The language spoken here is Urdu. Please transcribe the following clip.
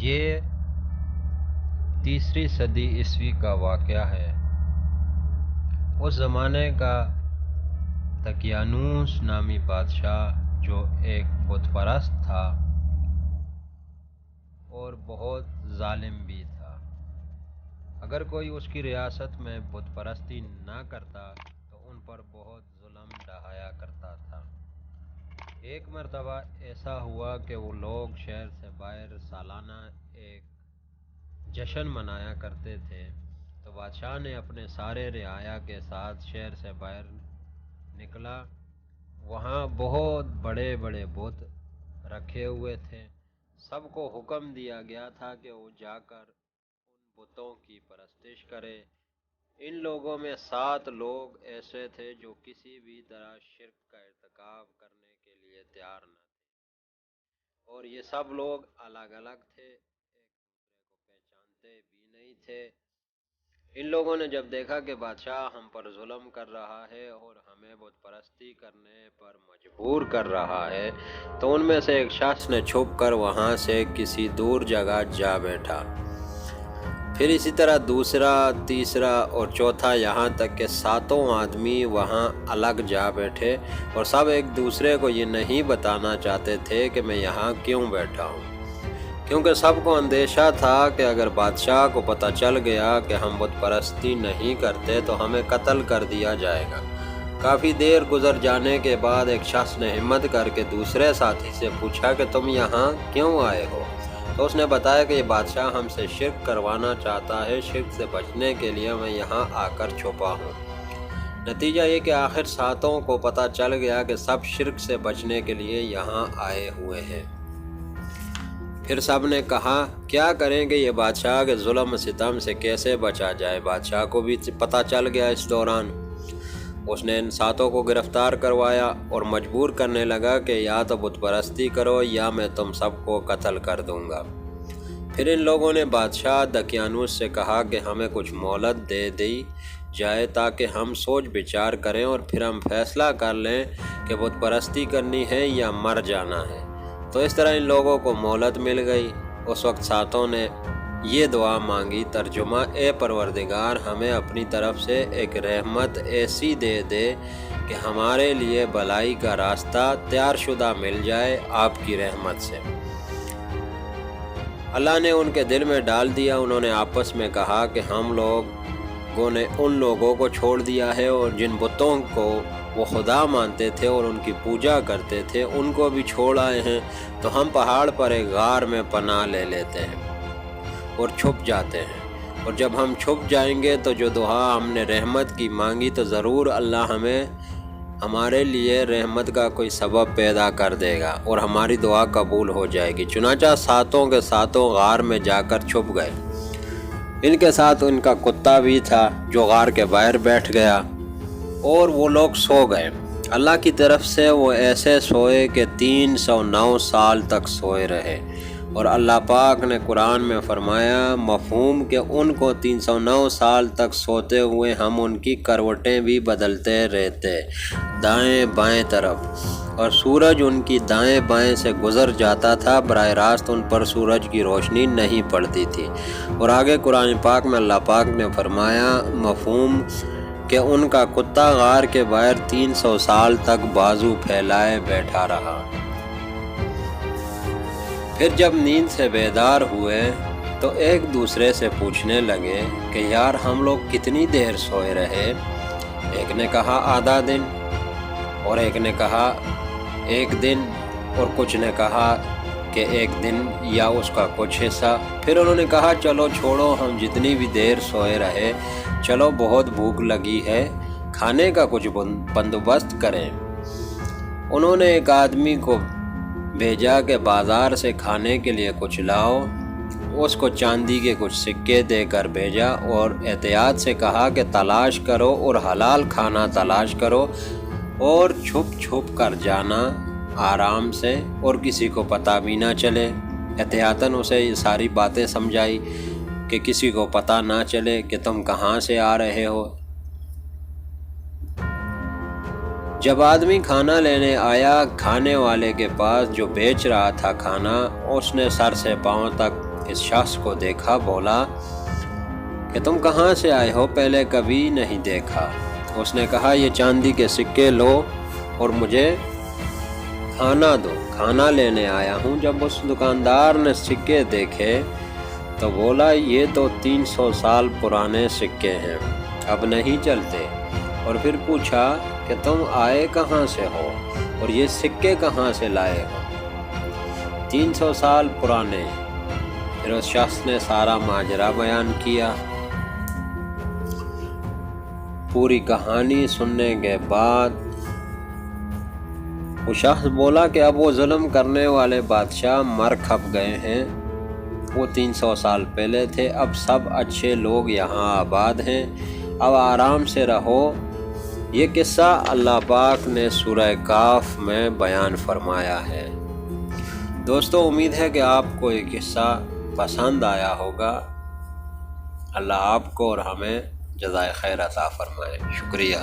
یہ تیسری صدی عیسوی کا واقعہ ہے۔ اس زمانے کا دقیانوس نامی بادشاہ جو ایک بت پرست تھا اور بہت ظالم بھی تھا۔ اگر کوئی اس کی ریاست میں بت پرستی نہ کرتا تو ان پر بہت ظلم ڈھایا کرتا تھا۔ ایک مرتبہ ایسا ہوا کہ وہ لوگ شہر سے باہر سالانہ ایک جشن منایا کرتے تھے، تو بادشاہ نے اپنے سارے رعایا کے ساتھ شہر سے باہر نکلا۔ وہاں بہت بڑے بڑے بت رکھے ہوئے تھے۔ سب کو حکم دیا گیا تھا کہ وہ جا کر ان بتوں کی پرستش کرے۔ ان لوگوں میں 7 لوگ ایسے تھے جو کسی بھی طرح شرک کا ارتکاب کرنے کے لیے تیار نہ تھے، اور یہ سب لوگ الگ الگ تھے، ایک دوسرے کو پہچانتے بھی نہیں تھے۔ ان لوگوں نے جب دیکھا کہ بادشاہ ہم پر ظلم کر رہا ہے اور ہمیں بت پرستی کرنے پر مجبور کر رہا ہے، تو ان میں سے ایک شخص نے چھپ کر وہاں سے کسی دور جگہ جا بیٹھا۔ پھر اسی طرح دوسرا، تیسرا اور چوتھا، یہاں تک کہ 7 آدمی وہاں الگ جا بیٹھے، اور سب ایک دوسرے کو یہ نہیں بتانا چاہتے تھے کہ میں یہاں کیوں بیٹھا ہوں، کیونکہ سب کو اندیشہ تھا کہ اگر بادشاہ کو پتہ چل گیا کہ ہم بت پرستی نہیں کرتے تو ہمیں قتل کر دیا جائے گا۔ کافی دیر گزر جانے کے بعد ایک شخص نے ہمت کر کے دوسرے ساتھی سے پوچھا کہ تم یہاں کیوں آئے ہو؟ تو اس نے بتایا کہ یہ بادشاہ ہم سے شرک کروانا چاہتا ہے، شرک سے بچنے کے لیے میں یہاں آ کر چھپا ہوں۔ نتیجہ یہ کہ آخر 7 کو پتہ چل گیا کہ سب شرک سے بچنے کے لیے یہاں آئے ہوئے ہیں۔ پھر سب نے کہا کیا کریں کہ یہ بادشاہ کے ظلم و ستم سے کیسے بچا جائے۔ بادشاہ کو بھی پتہ چل گیا۔ اس دوران اس نے ان 7 کو گرفتار کروایا اور مجبور کرنے لگا کہ یا تو بت پرستی کرو یا میں تم سب کو قتل کر دوں گا۔ پھر ان لوگوں نے بادشاہ دقیانوس سے کہا کہ ہمیں کچھ مہلت دے دی جائے تاکہ ہم سوچ بچار کریں اور پھر ہم فیصلہ کر لیں کہ بت پرستی کرنی ہے یا مر جانا ہے۔ تو اس طرح ان لوگوں کو مہلت مل گئی۔ اس وقت 7 نے یہ دعا مانگی، ترجمہ: اے پروردگار، ہمیں اپنی طرف سے ایک رحمت ایسی دے دے کہ ہمارے لیے بھلائی کا راستہ تیار شدہ مل جائے آپ کی رحمت سے۔ اللہ نے ان کے دل میں ڈال دیا۔ انہوں نے آپس میں کہا کہ ہم لوگوں نے ان لوگوں کو چھوڑ دیا ہے اور جن بتوں کو وہ خدا مانتے تھے اور ان کی پوجا کرتے تھے ان کو بھی چھوڑ آئے ہیں، تو ہم پہاڑ پر ایک غار میں پناہ لے لیتے ہیں اور چھپ جاتے ہیں، اور جب ہم چھپ جائیں گے تو جو دعا ہم نے رحمت کی مانگی تو ضرور اللہ ہمارے لیے رحمت کا کوئی سبب پیدا کر دے گا اور ہماری دعا قبول ہو جائے گی۔ چنانچہ 7 کے 7 غار میں جا کر چھپ گئے۔ ان کے ساتھ ان کا کتا بھی تھا جو غار کے باہر بیٹھ گیا، اور وہ لوگ سو گئے۔ اللہ کی طرف سے وہ ایسے سوئے کہ 309 سال تک سوئے رہے، اور اللہ پاک نے قرآن میں فرمایا مفہوم کہ ان کو 309 سال تک سوتے ہوئے ہم ان کی کروٹیں بھی بدلتے رہتے دائیں بائیں طرف، اور سورج ان کی دائیں بائیں سے گزر جاتا تھا، براہ راست ان پر سورج کی روشنی نہیں پڑتی تھی۔ اور آگے قرآن پاک میں اللہ پاک نے فرمایا مفہوم کہ ان کا کتا غار کے باہر 300 سال تک بازو پھیلائے بیٹھا رہا۔ پھر جب نیند سے بیدار ہوئے تو ایک دوسرے سے پوچھنے لگے کہ یار ہم لوگ کتنی دیر سوئے رہے؟ ایک نے کہا آدھا دن، اور ایک نے کہا 1 دن، اور کچھ نے کہا کہ 1 دن یا اس کا کچھ حصہ۔ پھر انہوں نے کہا چلو چھوڑو، ہم جتنی بھی دیر سوئے رہے، چلو بہت بھوک لگی ہے، کھانے کا کچھ بندوبست کریں۔ انہوں نے ایک آدمی کو بھیجا کہ بازار سے کھانے کے لیے کچھ لاؤ۔ اس کو چاندی کے کچھ سکے دے کر بھیجا اور احتیاط سے کہا کہ تلاش کرو اور حلال کھانا تلاش کرو، اور چھپ چھپ کر جانا آرام سے، اور کسی کو پتہ بھی نہ چلے۔ احتیاطاً اسے یہ ساری باتیں سمجھائی کہ کسی کو پتہ نہ چلے کہ تم کہاں سے آ رہے ہو۔ جب آدمی کھانا لینے آیا، کھانے والے کے پاس جو بیچ رہا تھا کھانا، اس نے سر سے پاؤں تک اس شخص کو دیکھا، بولا کہ تم کہاں سے آئے ہو؟ پہلے کبھی نہیں دیکھا۔ اس نے کہا یہ چاندی کے سکے لو اور مجھے کھانا دو، کھانا لینے آیا ہوں۔ جب اس دکاندار نے سکے دیکھے تو بولا یہ تو 300 سال پرانے سکے ہیں، اب نہیں چلتے۔ اور پھر پوچھا کہ تم آئے کہاں سے ہو اور یہ سکے کہاں سے لائے ہو؟ 300 سال پرانے۔ پھر اس شخص نے سارا ماجرا بیان کیا۔ پوری کہانی سننے کے بعد وہ شخص بولا کہ اب وہ ظلم کرنے والے بادشاہ مر کھپ گئے ہیں، وہ 300 سال پہلے تھے، اب سب اچھے لوگ یہاں آباد ہیں، اب آرام سے رہو۔ یہ قصہ اللہ پاک نے سورہ کاف میں بیان فرمایا ہے۔ دوستو، امید ہے کہ آپ کو یہ قصہ پسند آیا ہوگا۔ اللہ آپ کو اور ہمیں جزائے خیر عطا فرمائے۔ شکریہ۔